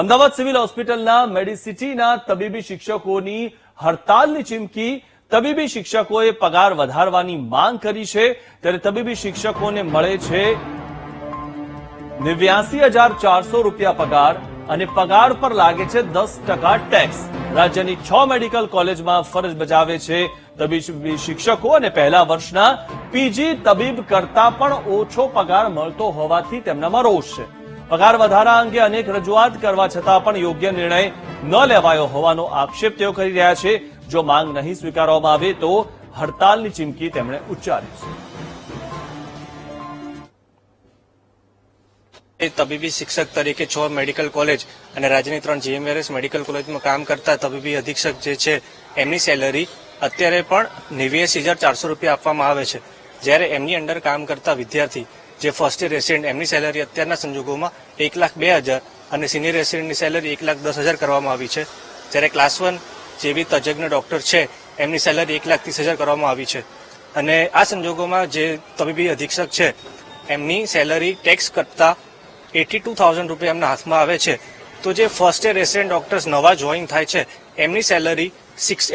Ahmedabad civil હોસ્પિટલના મેડિસિટીના તબીબી શિક્ષકોની હડતાલની ચીમકી. તબીબી શિક્ષકોએ પગાર વધારવાની માંગ કરી છે, ત્યારે તબીબી શિક્ષકોને મળે છે 89,400 રૂપિયા પગાર અને પગાર પર લાગે છે 10% ટેક્સ. રાજ્યની 6 મેડિકલ કોલેજમાં ફરજ બજાવે છે તબીબી શિક્ષકો અને પહેલા વર્ષના પીજી તબીબ કરતા પણ ઓછો પગાર મળતો હોવાથી તેમનામાં રોષ છે. પગાર વધારા અંગે અનેક રજૂઆત કરવા છતાં પણ યોગ્ય નિર્ણય ન લેવાયો હોવાનો આક્ષેપ તેઓ કરી રહ્યા છે. જો માંગ નહીં સ્વીકારવામાં આવે તો હડતાલની ચીમકી તેમણે ઉચ્ચારી છે. તબીબી શિક્ષક તરીકે 6 મેડિકલ કોલેજ અને રાજ્યની 3 જીએમઆરએસ મેડિકલ કોલેજમાં કામ કરતા તબીબી અધિક્ષક જે છે એમની સેલરી અત્યારે પણ 89,400 રૂપિયા આપવામાં આવે છે. જ્યારે એમની અંડર કામ કરતા વિદ્યાર્થી જે ફર્સ્ટ યર રેસિડેન્ટ એમની સેલરી અત્યારના સંજોગોમાં 1,02,000 અને સિનિયર રેસિડેન્ટની સેલરી 1,10,000 કરવામાં આવી છે. જ્યારે ક્લાસ 1 જે બી તજજ્ઞ ડોક્ટર છે એમની સેલરી 1,30,000 કરવામાં આવી છે. અને આ સંજોગોમાં જે તબીબી અધિક્ષક છે એમની સેલરી ટેક્સ કરતા 82,000 રૂપિયા એમના હાથમાં આવે છે. તો જે ફર્સ્ટ યર રેસિડેન્ટ ડોક્ટર્સ નવા જોઈન થાય છે એમની સેલરી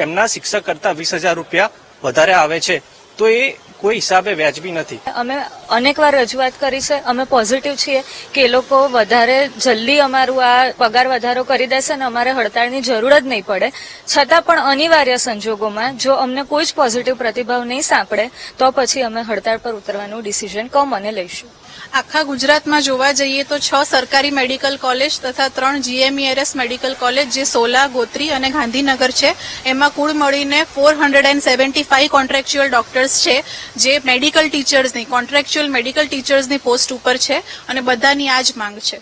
એમના શિક્ષક કરતા 20,000 રૂપિયા વધારે આવે છે. તો એ કોઈ હિસાબે વ્યાજબી નથી. અમે અનેકવાર રજૂઆત કરી છે. અમે પોઝિટિવ છીએ કે એ લોકો વધારે જલ્દી અમારું આ પગાર વધારો કરી દેશે અને અમારે હડતાળની જરૂર જ નહીં પડે. છતાં પણ અનિવાર્ય સંજોગોમાં જો અમને કોઈ જ પોઝિટિવ પ્રતિભાવ નહીં સાંપડે તો પછી અમે હડતાળ પર ઉતરવાનું ડિસિઝન કોમને લઈશું. આખા ગુજરાતમાં જોવા જઈએ તો 6 સરકારી મેડિકલ કોલેજ તથા 3 જીએમઈઆરએસ મેડિકલ કોલેજ જે સોલા, ગોત્રી અને ગાંધીનગર છે એમાં કુલ મળીને 475 કોન્ટ્રાક્ચ્યુઅલ ડોક્ટર્સ છે જે મેડિકલ ટીચર્સની કોન્ટ્રાક્ચ્યુઅલ મેડિકલ ટીચર્સની પોસ્ટ ઉપર છે અને બધાની આ જ માંગ છે.